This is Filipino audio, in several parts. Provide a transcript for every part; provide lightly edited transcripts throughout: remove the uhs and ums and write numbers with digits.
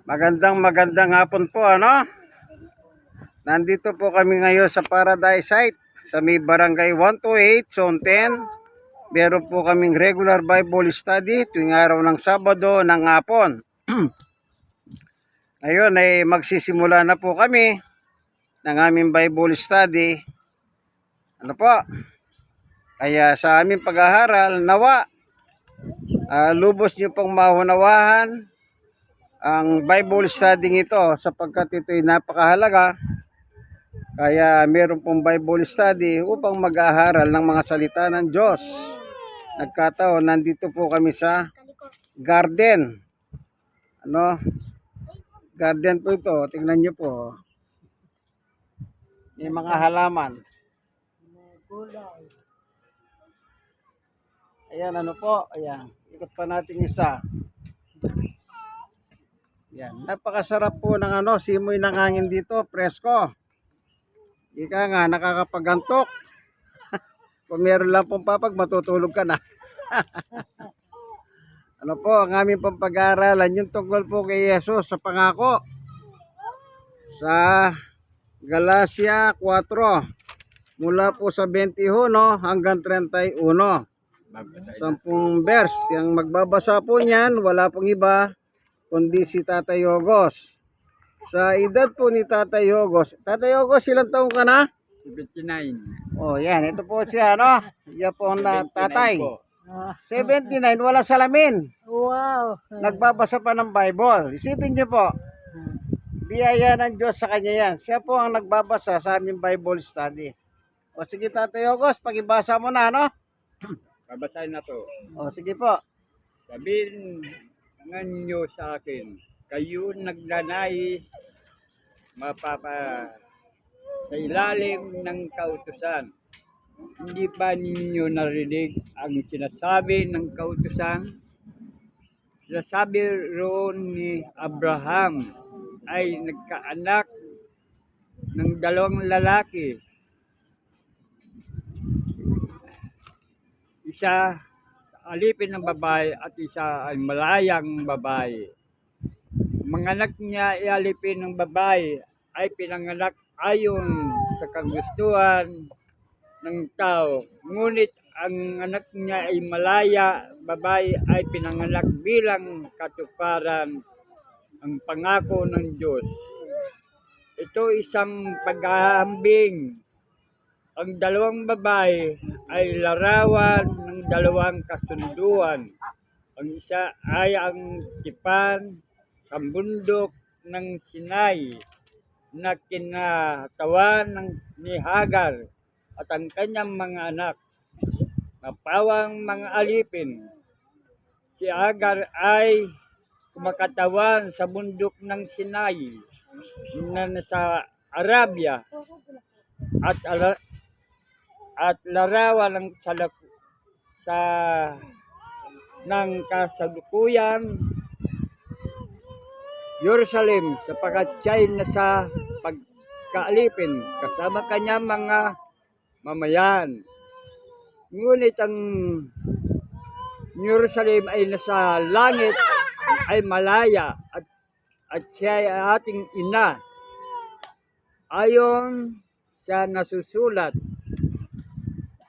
Magandang hapon po, ano? Nandito po kami ngayon sa Paradise Site sa may Barangay 128, Zone 10. Meron po kaming regular Bible study tuwing araw ng Sabado ng hapon. Ngayon ay magsisimula na po kami ng aming Bible study. Ano po? Kaya sa aming pag-aaral, nawa lubos niyo pong maunawahan ang Bible study ito sapagkat ito'y napakahalaga. Kaya meron pong Bible study upang mag-aaral ng mga salita ng Diyos. Nagkataon, nandito po kami sa garden. Ano? Garden po ito. Tingnan nyo po. May mga halaman. Ayan, ano po. Ayan. Ikot pa natin isa. Ayan. Napakasarap po ng simoy ng hangin dito. Presko. Ika nga, nakakapagantok. Kung meron lang pong papag, matutulog ka na. Ano po, ang aming pong pag-aaralan, yung tungkol po kay Jesus sa pangako. Sa Galacia 4, mula po sa 21 hanggang 31. 10 verse. Yung magbabasa po niyan, wala pong iba, kundi si Tatay Ogos. Sa edad po ni Tatay Ogos, ilang taong ka na? 79. Oh, yan. Ito po siya, no? Yan po ang tatay. 79, wala salamin. Wow. Nagbabasa pa ng Bible. Isipin niyo po, biyaya ng Diyos sa kanya yan. Siya po ang nagbabasa sa aming Bible study. O sige, Tatay Ogos, pakibasa mo na, no? Babasahin na to. O sige po. Sabihin nyo sa akin, kayo nagnanais mapapa sa ilalim ng kautusan. Hindi ba ninyo narinig ang sinasabi ng kautusan? Sinasabi roon ni Abraham ay nagkaanak ng 2 lalaki. Isa alipin ng babae at isa ay malayang babae. Mga anak niya ialipin ng babae ay pinanganak ayon sa kagustuhan ng tao. Ngunit ang anak niya ay malaya, babae ay pinanganak bilang katuparan ng pangako ng Diyos. Ito isang paghahambing. Ang 2 babae ay larawan ng 2 kasunduan. Ang isa ay ang tipan sa bundok ng Sinai na kinatawan ni Hagar at ang kanyang mga anak na pawang mga alipin. Si Hagar ay kumakatawan sa bundok ng Sinai na nasa Arabia at larawan ng ng kasalukuyan Jerusalem sapagkat siya'y nasa pagkaalipin kasama kanyang mga mamayan. Ngunit ang Jerusalem ay nasa langit ay malaya at siya ay ating ina. Ayon sa nasusulat,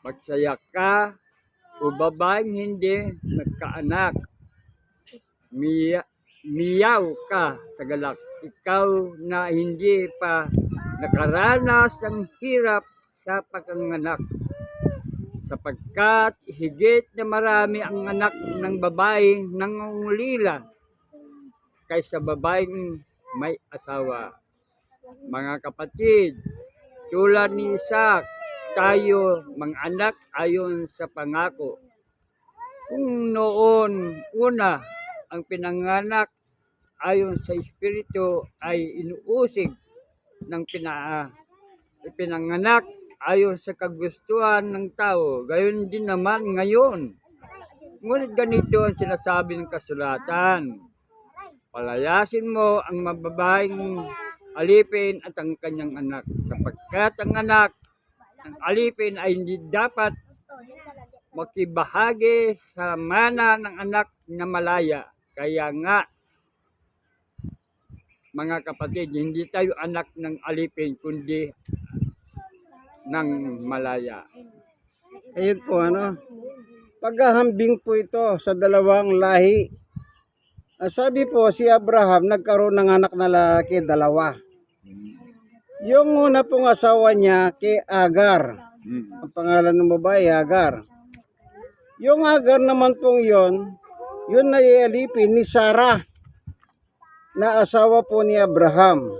magsaya ka o babaeng hindi nagkaanak. Miyaw ka sa galak, ikaw na hindi pa nakaranas ng hirap sa pagkanganak. Sapagkat higit na marami ang anak ng babae nangungulila kaysa babaeng may asawa. Mga kapatid, tulad ni Isaac, tayo mga anak ayon sa pangako. Kung noon una ang pinanganak ayon sa Espiritu ay inuusig ng pinanganak ayon sa kagustuhan ng tao, gayon din naman ngayon. Ngunit ganito ang sinasabi ng kasulatan, palayasin mo ang mababaeng alipin at ang kanyang anak, sapagkat ang anak ng alipin ay hindi dapat makibahagi sa mana ng anak na malaya. Kaya nga, mga kapatid, hindi tayo anak ng alipin, kundi ng malaya. Ayun po, paghahambing po ito sa dalawang lahi. Sabi po, si Abraham nagkaroon ng anak na lalaki, dalawa. Yung una pong asawa niya kay Agar. Ang pangalan ng babae, Agar. Yung Agar naman pong yun na ialipin ni Sarah, na asawa po ni Abraham.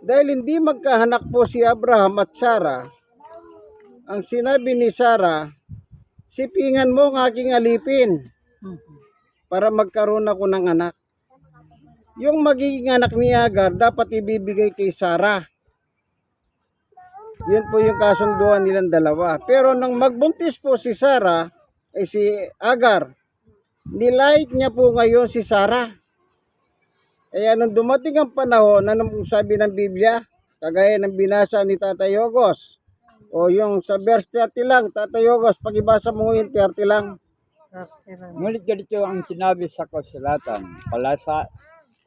Dahil hindi magkahanak po si Abraham at Sarah, ang sinabi ni Sarah, sipingan mo ang aking alipin para magkaroon ako ng anak. Yung magiging anak ni Agar dapat ibibigay kay Sarah. Yun po yung kasunduan nilang dalawa. Pero nang magbuntis po si Sarah, si Agar, nilait niya po ngayon si Sarah. Kaya nung dumating ang panahon, anong sabi ng Biblia? Kagaya ng binasa ni Tatay Yogos. O yung sa verse 30 lang, Tatay Yogos, pag-ibasa mo yung 30 lang. Ngunit ganito ang sinabi sa kasulatan,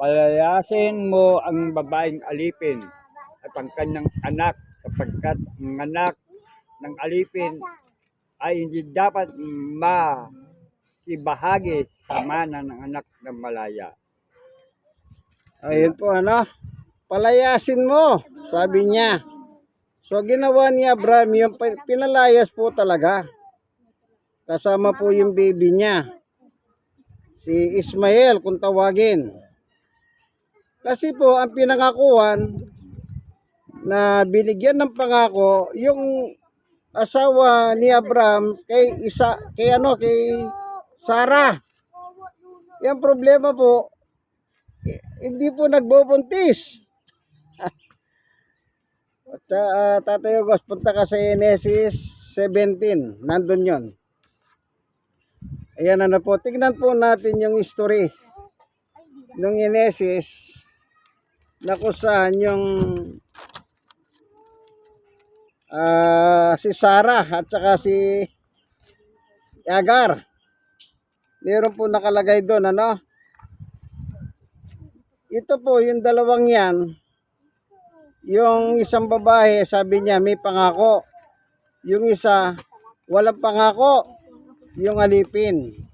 palayasin mo ang babaeng alipin at ang kanyang anak, sapagkat ang anak ng alipin ay hindi dapat maibahagi sa mana ng anak ng malaya. Ayun po, palayasin mo, sabi niya. So ginawa ni Abraham yung pinalayas po talaga. Kasama po yung baby niya, si Ismael kung tawagin. Kasi po ang pinangakuan na binigyan ng pangako yung asawa ni Abraham kay Sarah. Yung problema po, hindi po nagbubuntis. Tatay August, punta ka sa Genesis 17, nandun yon. Ayan po, tignan po natin yung history ng Genesis na kung saan yung si Sarah at saka si Agar. Meron po nakalagay doon, Ito po, yung dalawang yan, yung isang babae, sabi niya may pangako. Yung isa, walang pangako, yung alipin.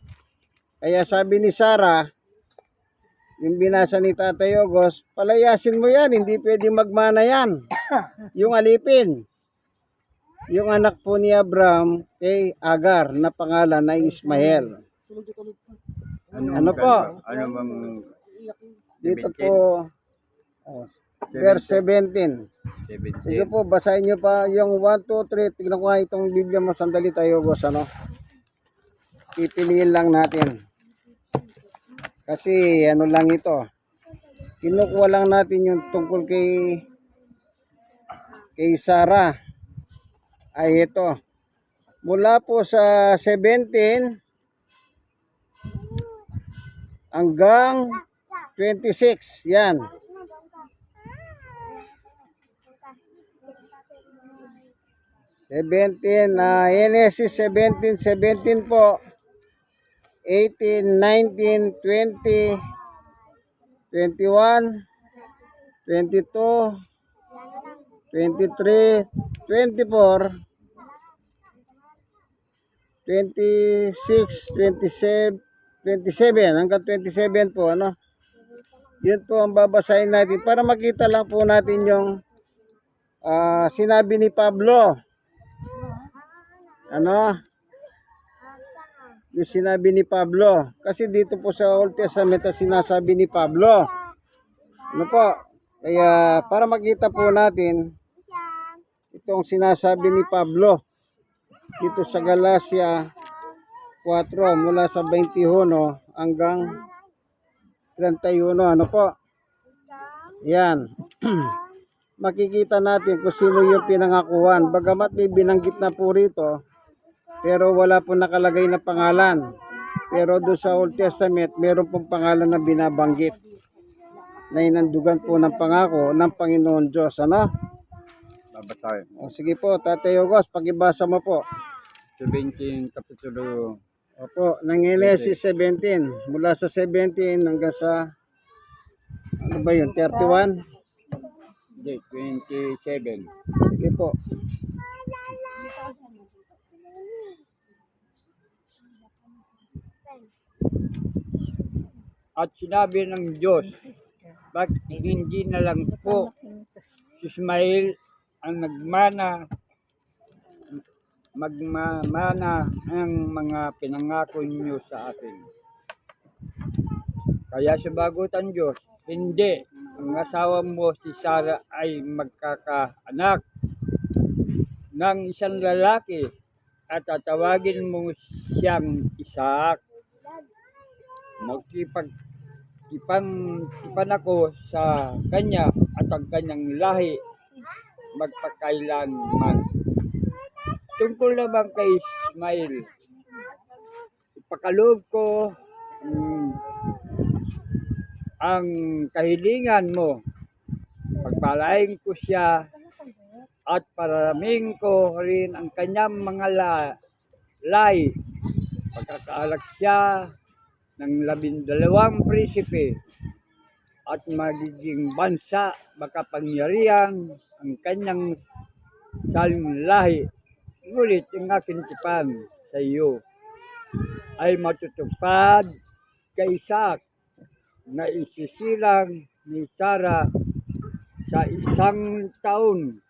Kaya sabi ni Sarah, yung binasa ni Tatay Yogos, palayasin mo yan, hindi pwede magmana yan. Yung alipin. Yung anak po ni Abraham kay Agar na pangalan na Ismael. Ano po? Ano bang Dito po, verse 17. Sige po, basahin nyo pa yung 1, 2, 3. Tignan ko nga itong Biblia mo. Sandali tayo, boss, Pipiliin lang natin. Kasi, lang ito. Kinukuha lang natin yung tungkol kay Sarah. Ay, ito. Mula po sa 17 hanggang 26. Yan. Genesis 17 po. 18, 19, 20, 21, 22, 23, 24, 26, 27, 27 hanggang 27 po, Yun po ang babasahin natin para makita lang po natin yung sinabi ni Pablo. Yung sinabi ni Pablo. Kasi dito po sa Old Testament sinasabi ni Pablo. Kaya para makita po natin itong sinasabi ni Pablo dito sa Galacia 4 mula sa 21 hanggang 31. Yan. Makikita natin kung sino yung pinangakuan. Bagamat may binanggit na po rito, pero wala po nakalagay na pangalan. Pero doon sa Old Testament, meron pong pangalan na binabanggit na inandugan po ng pangako ng Panginoon Diyos. babasahin? Sige po, Tatay August, pakibasa mo po. 17, kapitulo. Opo, ng Genesis 17. Mula sa 17 hanggang sa Ano ba yun? 31? Hindi, 27. Sige po. At sinabi ng Diyos, bakit hindi na lang po si Ismael ang magmamana ang mga pinangako niyo sa akin. Kaya sumagot ang Diyos, hindi, ang asawa mo si Sarah ay magkakaanak ng isang lalaki at tatawagin mo siyang Isaac. Magkipag-ipan ako sa kanya at ang kanyang lahi magpakailanman. Tungkol naman kay Ismael, ipakaloob ko ang kahilingan mo. Pagpalain ko siya at pararaming ko rin ang kanyang mga lahi. Pagkakaalak siya ng 12 prinsipe at magiging bansa makapangyarihan ang kanyang saling lahi. Ngunit ang aking tipan sa iyo ay matutupad kay Isaac na isisilang ni Sarah sa 1 taon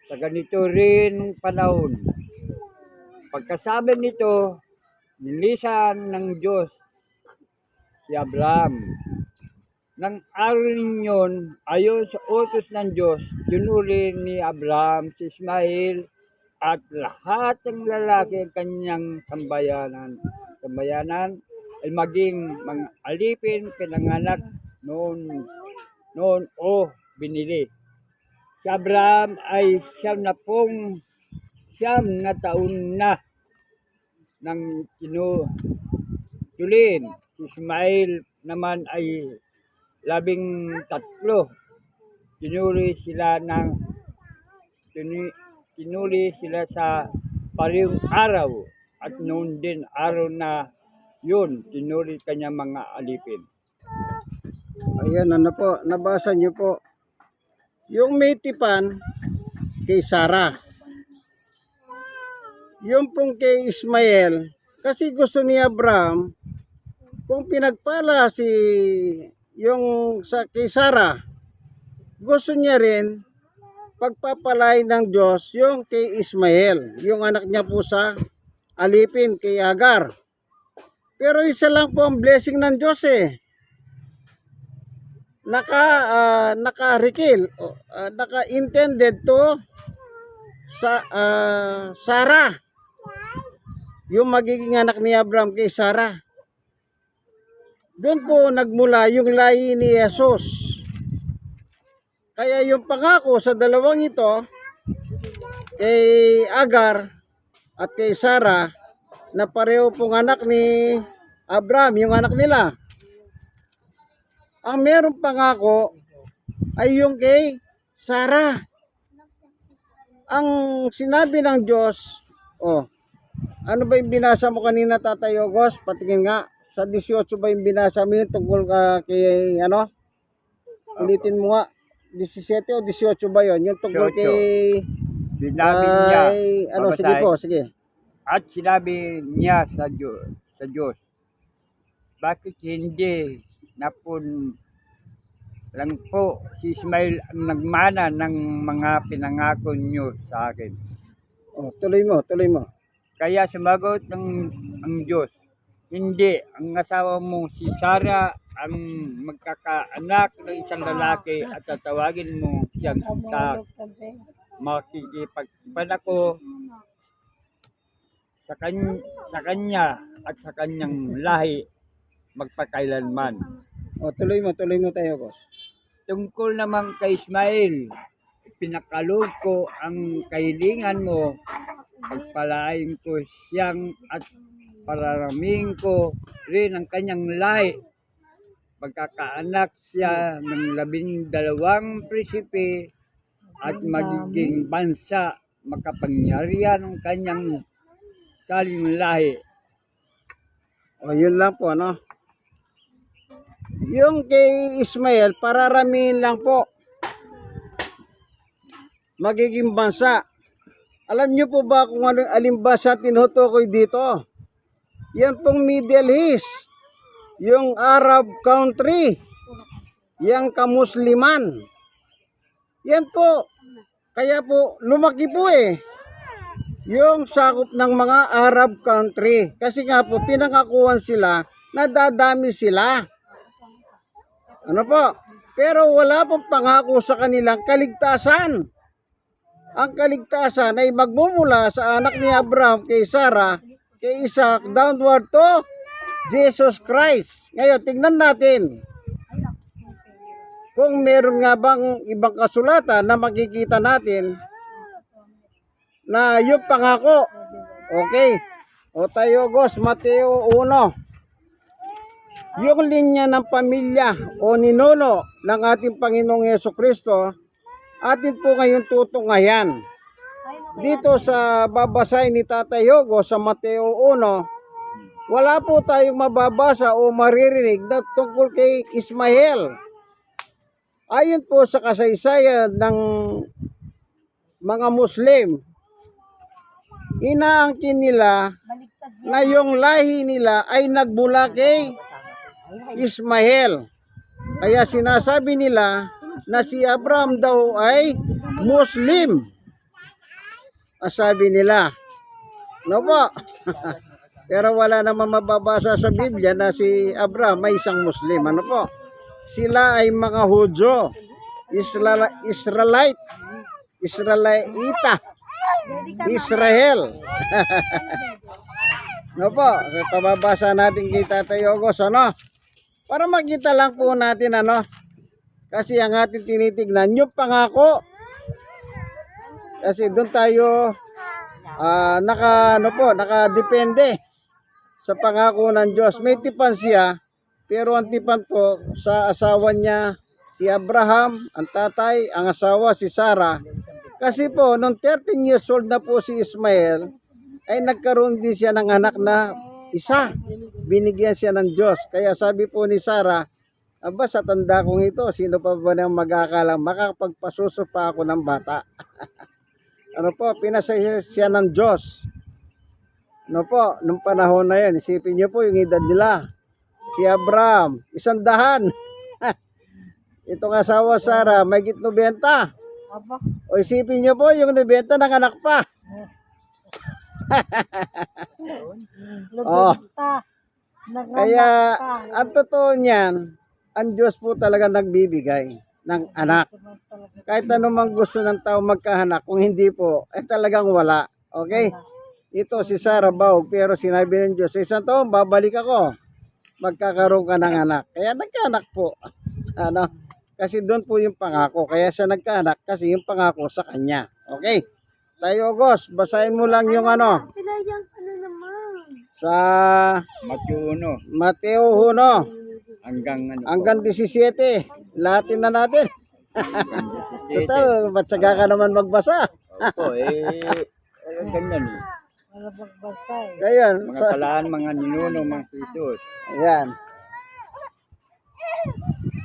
sa ganito rin panahon. Pagkasabi nito, nilisan ng Diyos si Abraham. Nang araw ninyon, ayon sa utos ng Diyos, tinuri ni Abraham si Ismael at lahat ng lalaki ng kanyang sambayanan ay maging mga alipin pinanganak noon o binili. Si Abraham ay 90 na taon na nang tinulin. Si Ismael naman ay 13. Tinuli sila sa parehong araw at noon din araw na yun, tinuli kanya mga alipin. Ayan, ano po, nabasa niyo po. Yung may tipan kay Sarah. Yung pong kay Ismael, kasi gusto ni Abraham, kung pinagpala yung kay Sarah, gusto niya rin pagpapalay ng Diyos yung kay Ismael, yung anak niya po sa alipin kay Hagar. Pero isa lang po ang blessing ng Diyos naka-intended to sa Sarah, yung magiging anak ni Abraham kay Sarah. Doon po nagmula yung lahi ni Jesus. Kaya yung pangako sa dalawang ito, kay Hagar at kay Sarah, na pareho pong anak ni Abraham, yung anak nila. Ang meron pangako ay yung kay Sarah. Ang sinabi ng Diyos, ano ba yung binasa mo kanina, Tatay Ogos? Patingin nga, sa 18 ba yung binasa mo yun tungkol kay ulitin mo nga, 17 o 18 ba yun? Yung tungkol 18. kay, Sinabi niya, sige po, sige. At sinabi niya sa Diyos, bakit hindi napun lang po si Ismael ang nagmana ng mga pinangako niyo sa akin. Tuloy mo. Kaya sumagot ang Diyos, hindi, ang asawa mo si Sarah ang magkakaanak ng isang lalaki at tatawagin mo siyang Isaac. Makikipag-ipan ako sa kanya at sa kanyang lahi magpakailanman. Tuloy mo tayo, boss. Tungkol naman kay Ismael, pinakaloob ko ang kahilingan mo, pagpalain ko siyang at pararaming ko rin ang kanyang lahi. Magkakaanak siya ng 12 prinsipe at magiging bansa makapangyarihan ang kanyang saling lahi. Yun lang po, Yung kay Ismael, pararamihin lang po. Magiging bansa. Alam niyo po ba kung ano alin bansa tinutukoy dito? Yan pong Middle East. Yung Arab country. Yang kamusliman. Yan po. Kaya po, lumaki po eh. Yung sakop ng mga Arab country. Kasi nga po, pinangakuan sila na dadami sila. Ano po? Pero wala pong pangako sa kanilang kaligtasan. Ang kaligtasan ay magmumula sa anak ni Abraham kay Sarah, kay Isaac, downward to Jesus Christ. Ngayon, tignan natin. Kung meron nga bang ibang kasulatan na makikita natin na yung pangako. Okay. O tayo, Gos, Mateo 1. Yung linya ng pamilya o ninuno ng ating Panginoong Hesukristo, atin po ngayon tutungayan. Dito sa babasay ni Tatay Yogo sa Mateo 1, wala po tayong mababasa o maririnig na tungkol kay Ismael. Ayon po sa kasaysayan ng mga Muslim, inaangkin nila na yung lahi nila ay nagmula kay Ismael. Kaya sinasabi nila na si Abraham daw ay Muslim. Sabi nila. No po? Pero wala namang mababasa sa Biblia na si Abraham ay isang Muslim. Ano po? Sila ay mga Hudyo, Israelita, Israel. No po? Pababasa natin kay Tatay Ogos, ano? Para makita lang po natin, ano? Kasi ang ating tinitignan, yung pangako. Kasi doon tayo nakadepende sa pangako ng Diyos. May tipan siya, pero ang tipan po sa asawa niya, si Abraham, ang tatay, ang asawa si Sarah. Kasi po, nung 13 years old na po si Ismael, ay nagkaroon din siya ng anak na isa. Binigyan siya ng Diyos. Kaya sabi po ni Sarah, aba, sa tanda kong ito, sino pa ba nang mag-aakalang makapagpasuso pa ako ng bata? Ano po, pinasaya siya ng Diyos. Ano po, nung panahon na yan, isipin niyo po yung edad nila. Si Abraham, 100. Itong asawa Sarah, may 90. O isipin niyo po, yung 90 ng anak pa. Oh. Kaya, ang totoo niyan, ang Diyos po talaga nagbibigay ng anak. Kahit anumang gusto ng tao magkahanak, kung hindi po, talagang wala. Okay? Ito si Sarah Baug, pero sinabi ng Diyos, sa isang taon, babalik ako. Magkakaroon ka ng anak. Kaya nagkaanak po. Ano? Kasi doon po yung pangako. Kaya siya nagkaanak kasi yung pangako sa kanya. Okay? Tayo, Gos, basahin mo lang yung ano. Sa Mateo 1. Hanggang 17. Lahatin na natin. Total, matyaga ka naman magbasa. Opo, ganyan eh. Ngayon, Mga talaan, mga ninuno, mga Jesus. ayan.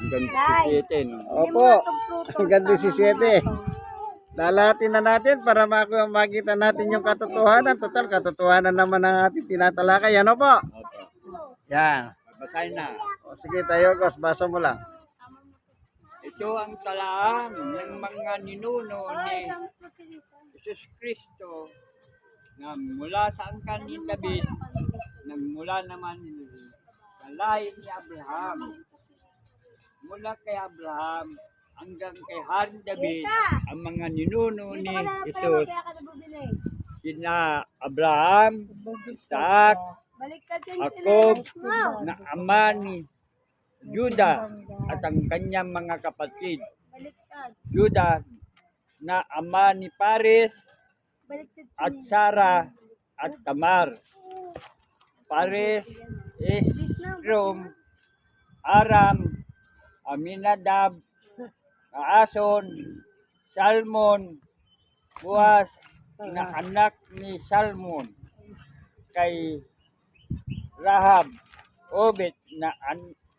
Hanggang 17, no? Opo, hanggang 17. Lalahatin na natin para makita natin yung katotohanan. Total, katotohanan naman ang ating tinatalakay. Ano po? Opo. Yan. Basahin na. O, sige tayo, Gos, basa mo lang. Ito ang talaan ng mga ninuno ni Jesus Kristo na mula sa angkan ni David, nagmula naman sa lahi ni Abraham. Mula kay Abraham hanggang kay Haring David, ang mga ninuno ni Jesus, sina Abraham, Isaac, Jacob, na ama ni Juda at ang kanyang mga kapatid. Juda na ama ni Pares at Sarah at Tamar. Pares, Esrom, Aram, Aminadab, Naason, Salmon, Boaz na anak ni Salmon, kay Rahab, Obed na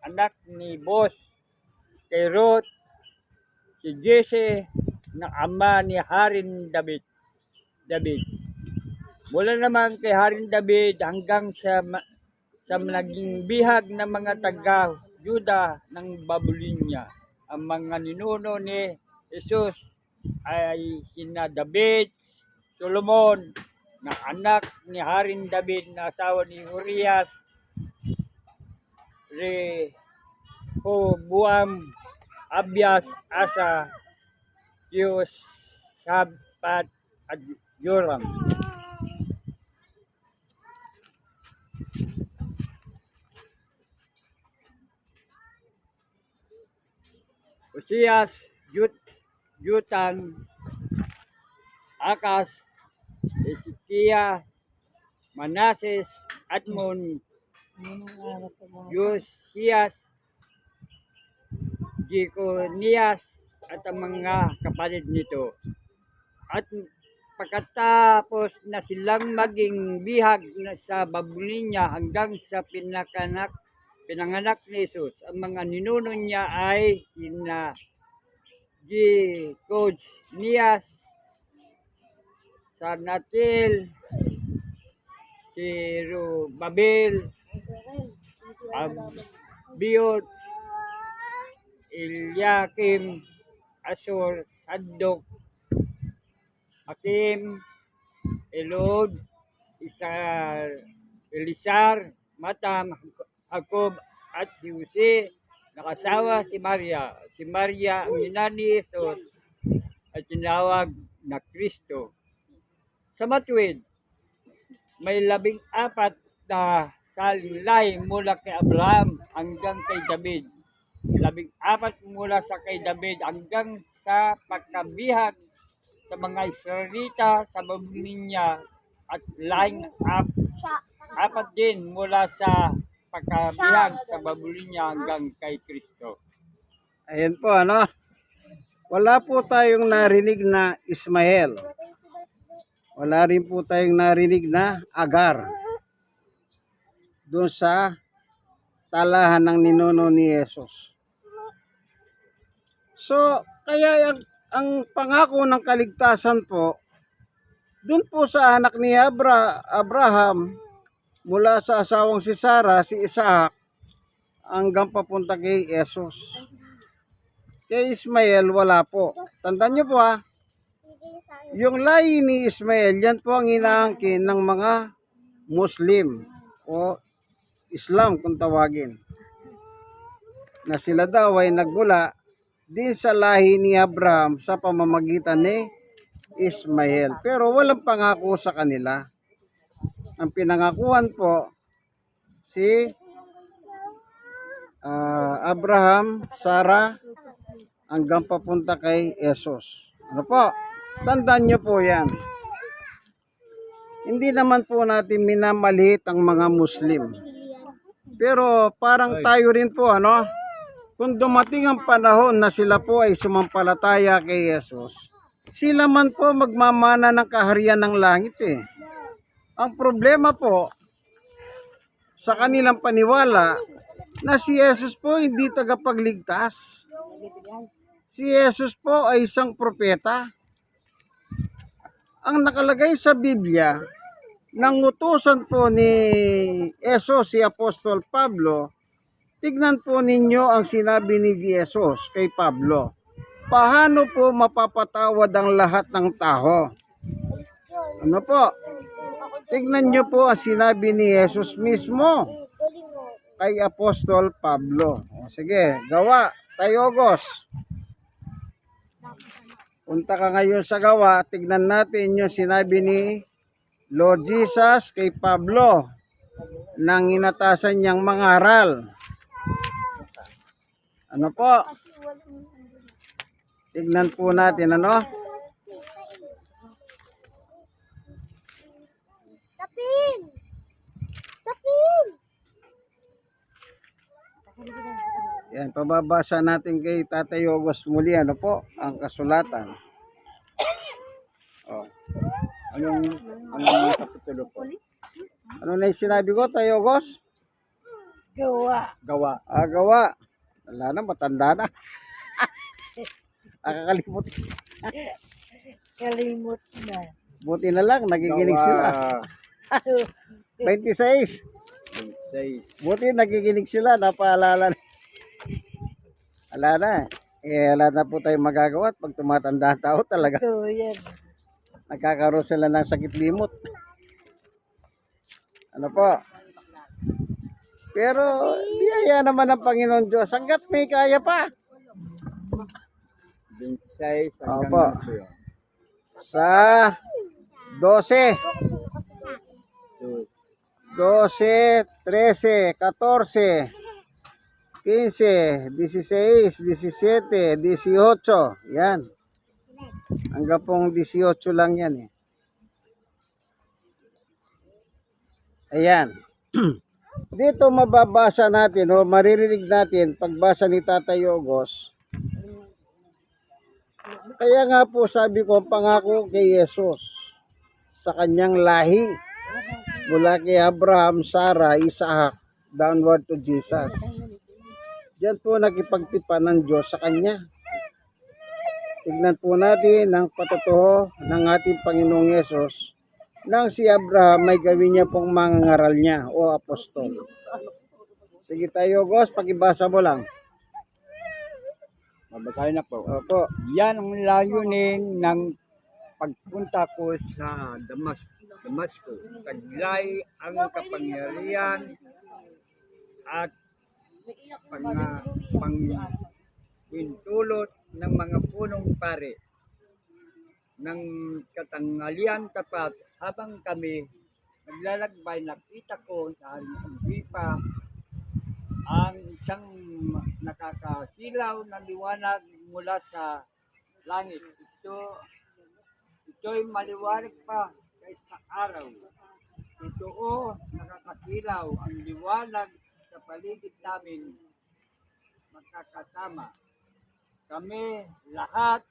anak ni Boaz, kay Ruth, si Jesse, na ama ni Haring David. Mula naman kay Haring David hanggang sa naging bihag ng mga taga-Juda ng Babylonia. Ang mga ninuno ni Jesus ay sina David, Solomon, na anak ni Haring David na asawa ni Urias, Rehoboam, Abias, Asa, Yoshapat, at Joram. Uzias, Jutan, Akas, Hezekiah, Manases, Admon, Josias, Jeconias, at ang mga kapatid nito. At pagkatapos na silang maging bihag sa Babylonia hanggang sa pinanganak ni Jesus, ang mga ninuno niya ay sina Jeconias, Sanatil, Zerubabel, Abiud, Eliakim, Asur, Sadok, Hakim, Elod, Elisar, Matam, Jacob, at Jose, nakasawa si Maria. Si Maria ang ina ni Jesus at tinawag na Kristo. Sa matuwid, may 14 na salilay mula kay Abraham hanggang kay David. 14 mula sa kay David hanggang sa pagkabihag sa mga Israelita sa Babylonia at line up 4 din mula sa pagkabihag sa Babylonia hanggang kay Kristo. Ayan po, ano? Wala po tayong narinig na Ismael. Wala rin po tayong narinig na Agar. Doon sa talahan ng ninuno ni Jesus. So, kaya ang pangako ng kaligtasan po, doon po sa anak ni Abraham, mula sa asawang si Sarah, si Isaac, hanggang papunta kay Jesus. Kay Ismael, wala po. Tandaan nyo po ha, yung lahi ni Ismael, yan po ang inaangkin ng mga Muslim o Islam kung tawagin. Na sila daw ay nagmula din sa lahi ni Abraham sa pamamagitan ni Ismael. Pero walang pangako sa kanila. Ang pinangakuhan po si Abraham, Sarah, hanggang papunta kay Jesus. Ano po? Tandaan nyo po yan. Hindi naman po natin minamaliit ang mga Muslim. Pero parang tayo rin po, ano? Kung dumating ang panahon na sila po ay sumampalataya kay Jesus, sila man po magmamana ng kaharian ng langit eh. Ang problema po, sa kanilang paniwala, na si Jesus po hindi tagapagligtas. Si Jesus po ay isang propeta. Ang nakalagay sa Biblia, nangutusan po ni Jesus si Apostol Pablo, tignan po ninyo ang sinabi ni Jesus kay Pablo. Paano po mapapatawad ang lahat ng tao? Ano po? Tignan nyo po ang sinabi ni Jesus mismo kay Apostol Pablo. O, sige, gawa, Tayogos. Punta ka ngayon sa gawa, tignan natin yung sinabi ni Lord Jesus kay Pablo nang inatasan niyang mangaral. Ano po? Tignan po natin, ano? Tapin! Tapin! Yan, pababasa natin kay Tatay Ogos muli, ano po, ang kasulatan. Oh. Anong kapitulo po? Ano na yung sinabi ko, Tatay Ogos? Gawa. Gawa. Wala na, matanda na. Nakakalimot. Kalimot na. Buti na lang, nagiginig sila. 26. Buti nagiginig sila, napaalala na. Wala na. Wala na po tayong magagawa at pag tumatanda ang tao talaga. Ito, yan. Nagkakaroon sila ng sakit limot. Ano po? Pero biyaya naman ng Panginoon Diyos. Hanggat may kaya pa. 26 hanggang Opo. ngayon. Sa 12, 12, 13, 14, 15, 16, 17, 18. Yan. Hanggang pong 18 lang yan eh. Ayan. Dito mababasa natin o maririnig natin pagbasa ni Tatay Ogos. Kaya nga po sabi ko pangako kay Jesus sa kanyang lahi mula kay Abraham, Sarah, Isaac, downward to Jesus. Diyan po nakipagtipan ng Diyos sa kanya. Tignan po natin ang patotoo ng ating Panginoong Yesus nang si Abraham may gawin niya pong mangangaral niya o apostol. Sige tayo, Gos, pakibasa mo lang. Mabasahin na po. Opo. Yan ang layunin ng pagpunta ko sa Damasco. Taglay ang kapangyarihan at pangintulot ng mga punong pare ng katanghalian tapat habang kami naglalakbay. Nakita ko sa Agripa ang isang nakakasilaw na liwanag mula sa langit. Ito'y maliwanag pa kaysa araw. Totoo, nakakasilaw ang liwanag sa paligid namin magkakasama. Kami lahat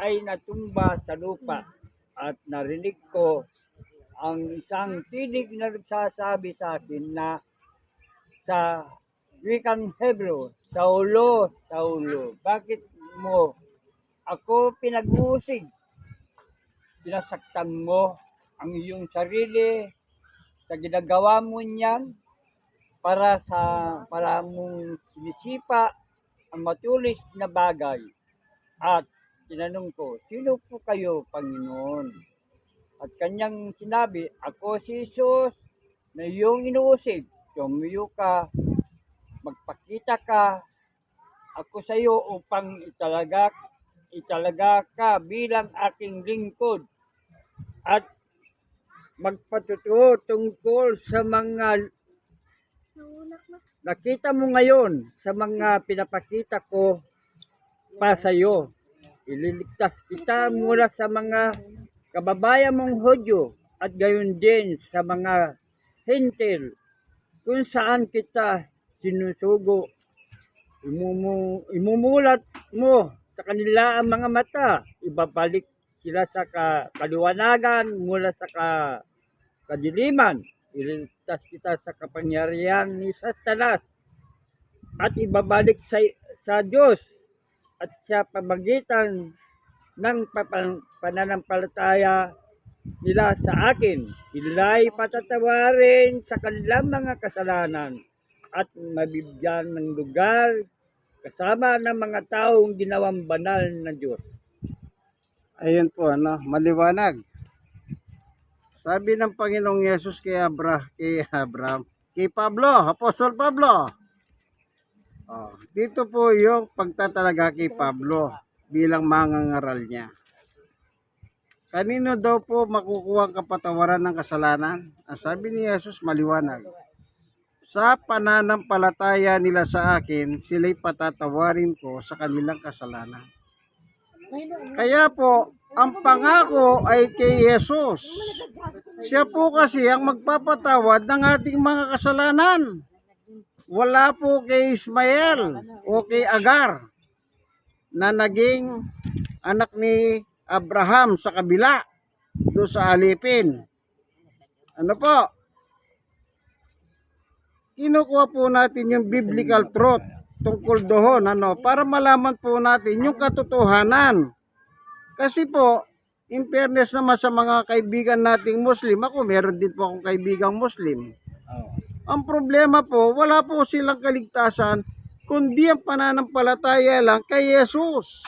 ay natumba sa lupa at narinig ko ang isang tinig na nagsasabi sa akin na sa wikang Hebrew, Saulo, Saulo, bakit mo ako pinag-uusig? Pinasaktan mo ang iyong sarili sa ginagawa mo niyan para mong sinisipa ang matulis na bagay. At tinanong ko, sino po kayo, Panginoon? At kanyang sinabi, ako si Jesus na iyong inuusig. Tumayo ka, magpakita ka, ako sa iyo upang italaga ka bilang aking lingkod at magpatutuo tungkol sa mga nakita mo ngayon, sa mga pinapakita ko pa sa iyo. Ililigtas kita mula sa mga kababayan mong Hudyo at gayon din sa mga Hintil kung saan kita sinusugo. Imumulat mo sa kanila ang mga mata, ibabalik sila sa kaliwanagan mula sa kadiliman. Ililigtas kita sa kapangyarihan ni Satanas at ibabalik sa Diyos at sa pamagitan ng pananampalataya nila sa akin. Sila'y patatawarin sa kanilang mga kasalanan at mabibigyan ng lugar kasama ng mga taong ginawang banal na Diyos. Ayun po, maliwanag. Sabi ng Panginoong Yesus kay Abraham, kay Pablo, Apostol Pablo. Dito po yung pagtatalaga kay Pablo bilang mangangaral niya. Kanino daw po makukuha ang kapatawaran ng kasalanan? Ang sabi ni Jesus maliwanag. Sa pananampalataya nila sa akin, sila'y patatawarin ko sa kanilang kasalanan. Kaya po, ang pangako ay kay Jesus. Siya po kasi ang magpapatawad ng ating mga kasalanan. Wala po kay Ismael o kay Agar na naging anak ni Abraham sa kabila doon sa alipin. Ano po? kinukuha po natin yung biblical truth tungkol doon, para malaman po natin yung katotohanan. Kasi po, in fairness naman sa mga kaibigan nating Muslim, ako meron din po akong kaibigang Muslim. Ang problema po, wala po silang kaligtasan, kundi ang pananampalataya lang kay Jesus.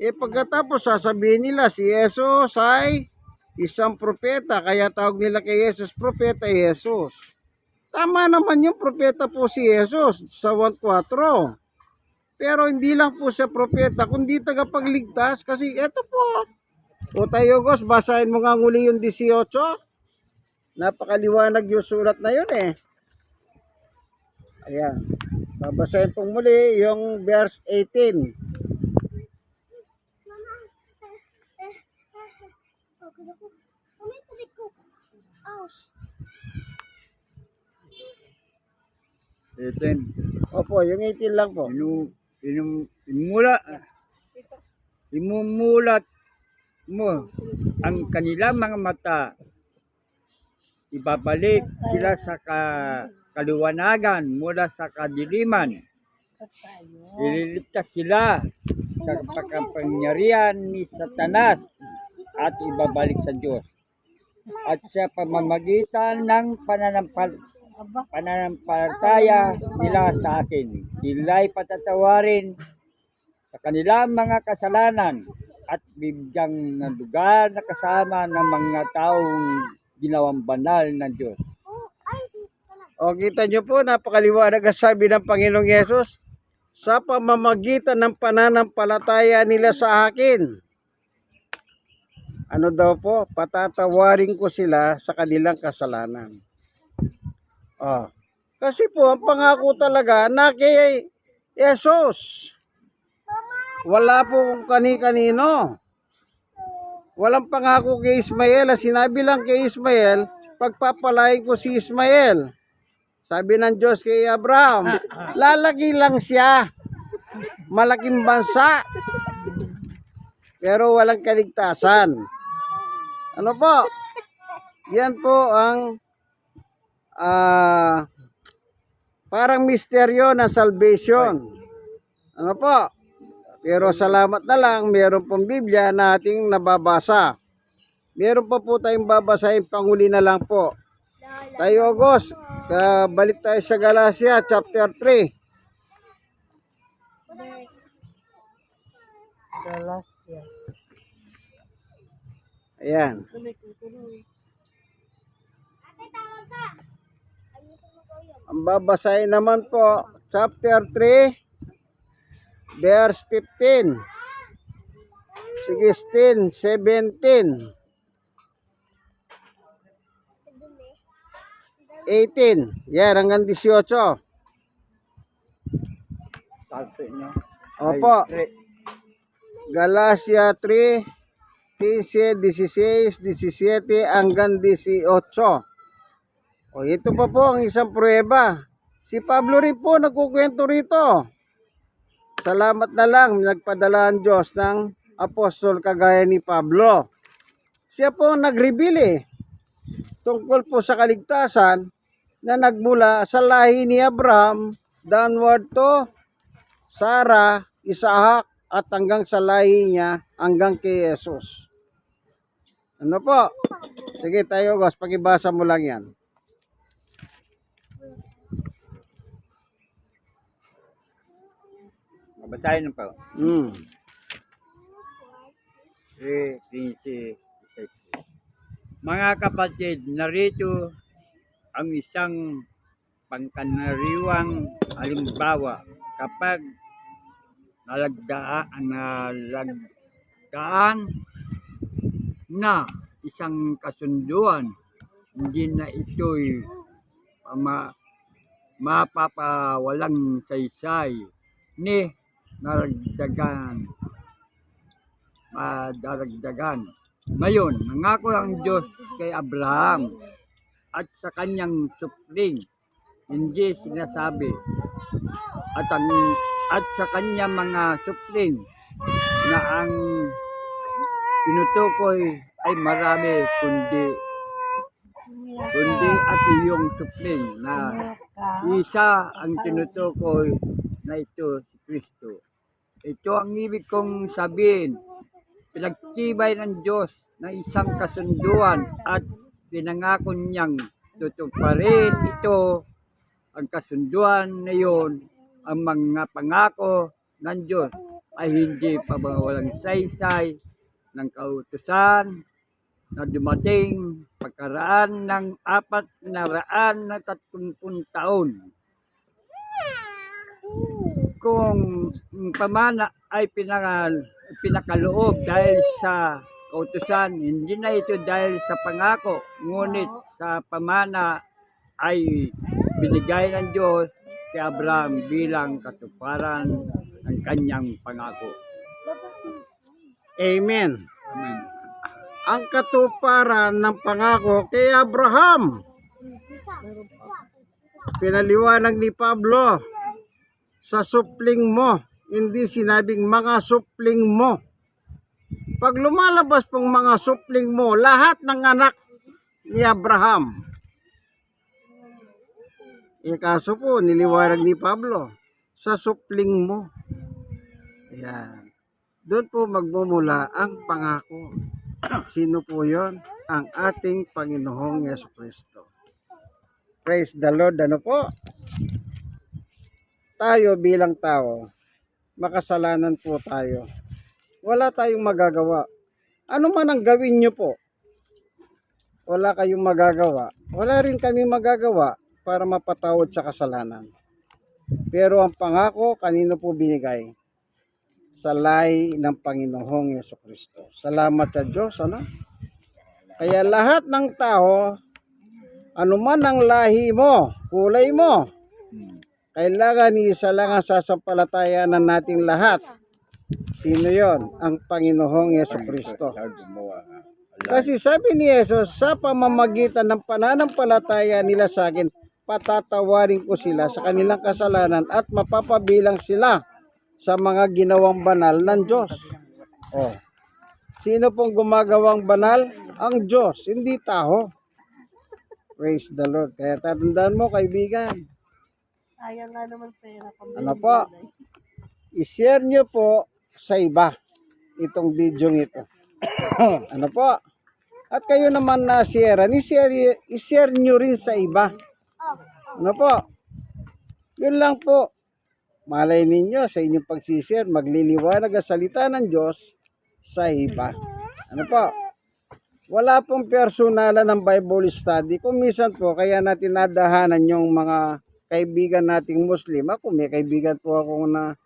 Pagkatapos sasabihin nila si Jesus ay isang propeta, kaya tawag nila kay Jesus propeta Jesus. Tama naman yung propeta po si Jesus sa 1:4. Pero hindi lang po siya propeta, kundi tagapagligtas. Kasi eto po. O tayo, Gos, basahin mo nga muli yung 18. Napakaliwanag yung sulat na yun eh. Ayan. Babasahin pong muli yung verse 18. Iten, Opo, yung 18 lang po. imumulat mo ang kanilang mga mata, ibabalik sila sa kaliwanagan mula sa kadiliman, ililigtas sila sa pagkapangyarihan ni Satanas at ibabalik sa Diyos. At sa pamamagitan ng pananampalataya nila sa akin, sila'y patatawarin sa kanilang mga kasalanan at bigyang ng lugar na kasama ng mga taong ginawang banal ng Diyos. O kita nyo po, napakaliwanag ang sabi ng Panginoong Yesus, sa pamamagitan ng pananampalataya nila sa akin. Ano daw po? Patatawarin ko sila sa kanilang kasalanan. Kasi po, ang pangako talaga na kay Jesus. Wala po kung kani-kanino. Walang pangako kay Ismael. Sinabi lang kay Ismael, pagpapalain ko si Ismael. Sabi ng Diyos kay Abraham, lalaki lang siya. Malaking bansa. Pero walang kaligtasan. Ano po? Yan po ang parang misteryo ng salvation. Ano po? Pero salamat na lang, meron pong Biblia na ating nababasa. Meron pa po tayong babasahin, panghuli na lang po. Tayo, August, balik tayo sa Galatia, chapter 3. Galatia. Ayan. Ang babasahin naman po, chapter 3, verse 15, 16, 17, 18. Yan, hanggang 18. Opo. Galatia 3, 15, 16, 17, hanggang 18. O, ito pa po ang isang pruweba. Si Pablo rin po nagkukwento rito. Salamat na lang, nagpadala ang Diyos ng apostol kagaya ni Pablo. Siya po ang nag-reveal tungkol po sa kaligtasan na nagmula sa lahi ni Abraham downward to Sarah, Isaac, at hanggang sa lahi niya hanggang kay Jesus. Ano po? Sige tayo, Gos, pakibasa mo lang yan. Babasahin pa. 3:15. Mga kapatid, narito ang isang pangkanariwang halimbawa. Kapag nalagdaan na isang kasunduan, hindi na ito'y mapapawalang saysay ni madaragdagan. Ngayon, nangako ang Diyos kay Abraham at sa kanyang supling, hindi sinasabi, at sa kanyang mga supling na ang tinutukoy ay marami, kundi kundi at iyong supling na isa ang tinutukoy na ito si Kristo. Ito ang ibig kong sabihin, pinagtibay ng Diyos na isang kasunduan at pinangako niyang tutuparin ito ang kasunduan na yun, ang mga pangako ng Diyos ay hindi pabawalang saysay ng kautusan na dumating pagkaraan ng 430 taon. Kung pamana ay pinakaloob dahil sa kautusan, hindi na ito dahil sa pangako, ngunit sa pamana ay binigay ng Diyos kay Abraham bilang katuparan ng kanyang pangako. Amen. Amen. Ang katuparan ng pangako kay Abraham. Pinaliwanag ni Pablo, sa supling mo, hindi sinabing mga supling mo. Pag lumalabas pong mga supling mo, lahat ng anak ni Abraham. Kaso po, niliwanag ni Pablo, sa supling mo. Ayan. Doon po magmumula ang pangako. Sino po yon? Ang ating Panginoong Jesucristo. Praise the Lord. Ano po? Tayo bilang tao, makasalanan po tayo. Wala tayong magagawa. Ano man ang gawin nyo po, wala kayong magagawa. Wala rin kami magagawa para mapatawad sa kasalanan. Pero ang pangako, kanino po binigay? Sa lahi ng Panginoong Jesucristo. Salamat sa Diyos, ano? Kaya lahat ng tao, anuman ang lahi mo, kulay mo, kailangan isa lang ang sasampalatayanan nating lahat. Sino yon? Ang Panginoong Jesucristo. Kasi sabi ni Jesus, sa pamamagitan ng pananampalataya nila sa akin, patatawarin ko sila sa kanilang kasalanan at mapapabilang sila sa mga ginawang banal ng Diyos. Oh. Sino pong gumagawang banal? Ang Diyos, hindi tao. Praise the Lord. Kaya tatandaan mo, kaibigan. Sayang nga naman pera. Ano po? I-share nyo po sa iba itong video ito. Ano po? At kayo naman na share, i-share nyo rin sa iba. Ano po? Yun lang po. Malay ninyo sa inyong pagsishare, magliliwanag ang salita ng Diyos sa iba. Ano po? Wala pong personalan ng Bible study. Kung minsan po, kaya natin nadahanan yung mga kaibigan nating Muslim. Ako, may kaibigan po ako na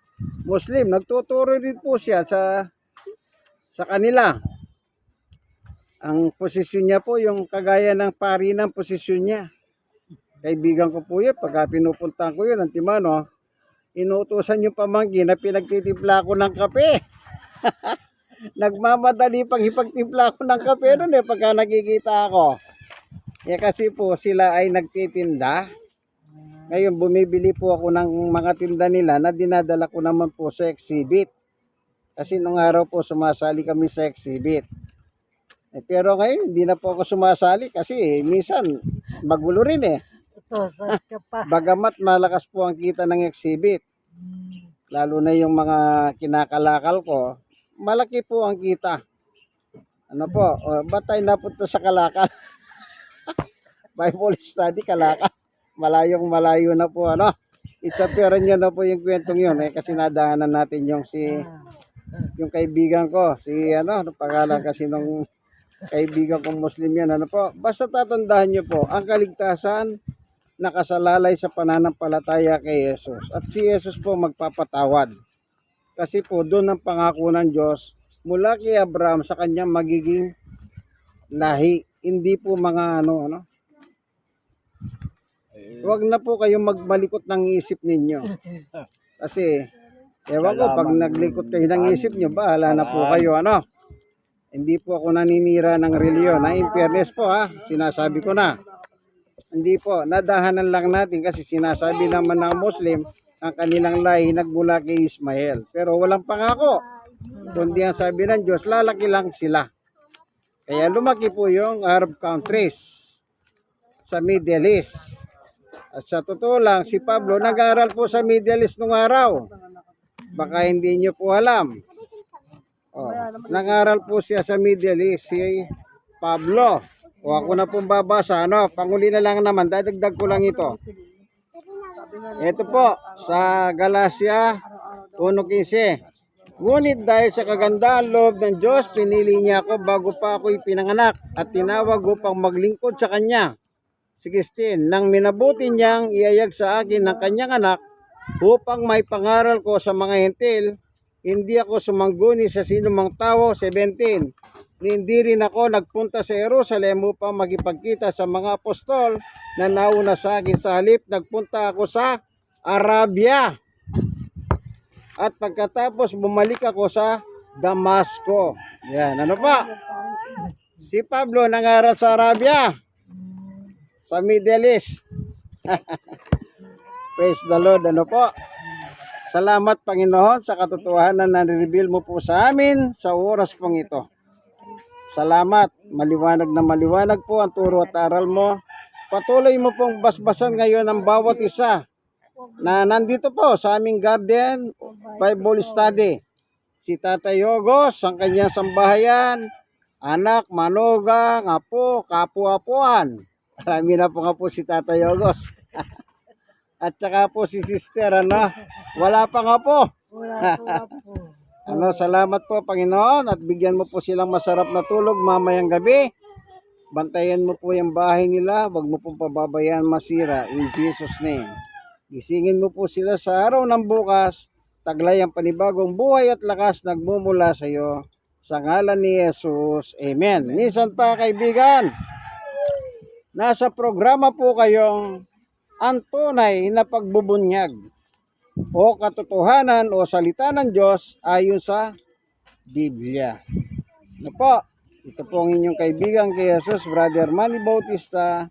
Muslim. Nagtuturo din po siya sa kanila. Ang posisyon niya po, yung kagaya ng pari ng posisyon niya. Kaibigan ko po yun. Pagka pinupuntahan ko yun, Antimano, inuutosan yung pamangkin na pinagtitimpla ko ng kape. Nagmamadali pang ipagtimpla ko ng kape nun pagka nakikita ako. Kasi po sila ay nagtitinda. Ngayon bumibili po ako ng mga tinda nila na dinadala ko naman po sa exhibit. Kasi nung araw po sumasali kami sa exhibit. Pero ngayon hindi na po ako sumasali kasi minsan magulo rin Bagamat malakas po ang kita ng exhibit, lalo na yung mga kinakalakal ko, malaki po ang kita. Ano po, ba't tayo napunta sa kalakal? Bible study, kalakal. Malayong malayo na po, ano? Itsapiran nyo na po yung kwentong yun, kasi nadaanan natin yung yung kaibigan ko, ano pangalan kasi nung kaibigan kong Muslim yan, ano po? Basta tatandaan nyo po, ang kaligtasan, nakasalalay sa pananampalataya kay Jesus. At si Jesus po magpapatawad. Kasi po doon ang pangako ng Diyos mula kay Abraham sa kanyang magiging lahi. Hindi po mga ano. Huwag na po kayong magmalikot ng isip ninyo. Kasi, ewan ko, pag naglikot kayo ng isip nyo, bahala na po kayo, ano. Hindi po ako naninira ng reliyon. In fairness po, sinasabi ko na. Hindi po, nadahanan lang natin kasi sinasabi naman ng Muslim ang kanilang lahi nagmula kay Ismael. Pero walang pangako. Kundi ang sabi ng Diyos, lalaki lang sila. Kaya lumaki po yung Arab countries. sa Middle East. At sa totoo lang, si Pablo nag-aral po sa Middle East nung araw. Baka hindi nyo po alam. Oh, nag-aral po siya sa Middle East, si Pablo. O ako na pong babasa, panguli na lang naman, dadagdag ko lang ito. Ito po, sa Galacia 1:15. Ngunit dahil sa kagandahan loob ng Diyos, pinili niya ako bago pa ako ipinanganak at tinawag upang maglingkod sa Kanya. 16. Nang minabuti niyang iayag sa akin ng Kanyang anak upang may pangaral ko sa mga hentil, hindi ako sumangguni sa sinumang tao. 17. Hindi rin ako nagpunta sa Jerusalem upang magipagkita sa mga apostol na nauna sa akin. Sa halip, nagpunta ako sa Arabia. At pagkatapos bumalik ako sa Damasco. Yan, ano pa? Si Pablo nangaral sa Arabia, sa Middle East. Praise the Lord, ano po? Salamat Panginoon sa katotohanan na nireveal mo po sa amin sa oras pong ito. Salamat, maliwanag na maliwanag po ang turo at aral mo. Patuloy mo pong basbasan ngayon ang bawat isa na nandito po sa aming Garden Bible Study. Si Tatay Yogos, ang kanyang sambahayan, anak, manugang, apo, kapu-apuan. Marami na po nga po si Tatay Yogos. At saka po si Sister, wala pa nga po. Salamat po Panginoon at bigyan mo po silang masarap na tulog mamayang gabi. Bantayan mo po yung bahay nila, wag mo pong pababayaan masira in Jesus' name. Gisingin mo po sila sa araw ng bukas, taglay ang panibagong buhay at lakas nagmumula sa iyo. Sa ngalan ni Jesus, Amen. Minsan pa kaibigan, nasa programa po kayong ang tunay na pagbubunyag o katotohanan o salita ng Diyos ayon sa Biblia. Ano po? Ito po ang inyong kaibigan kay Jesus, Brother Manny Bautista.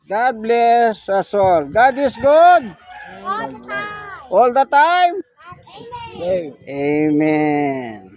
God bless us all. God is good. All the time. Amen.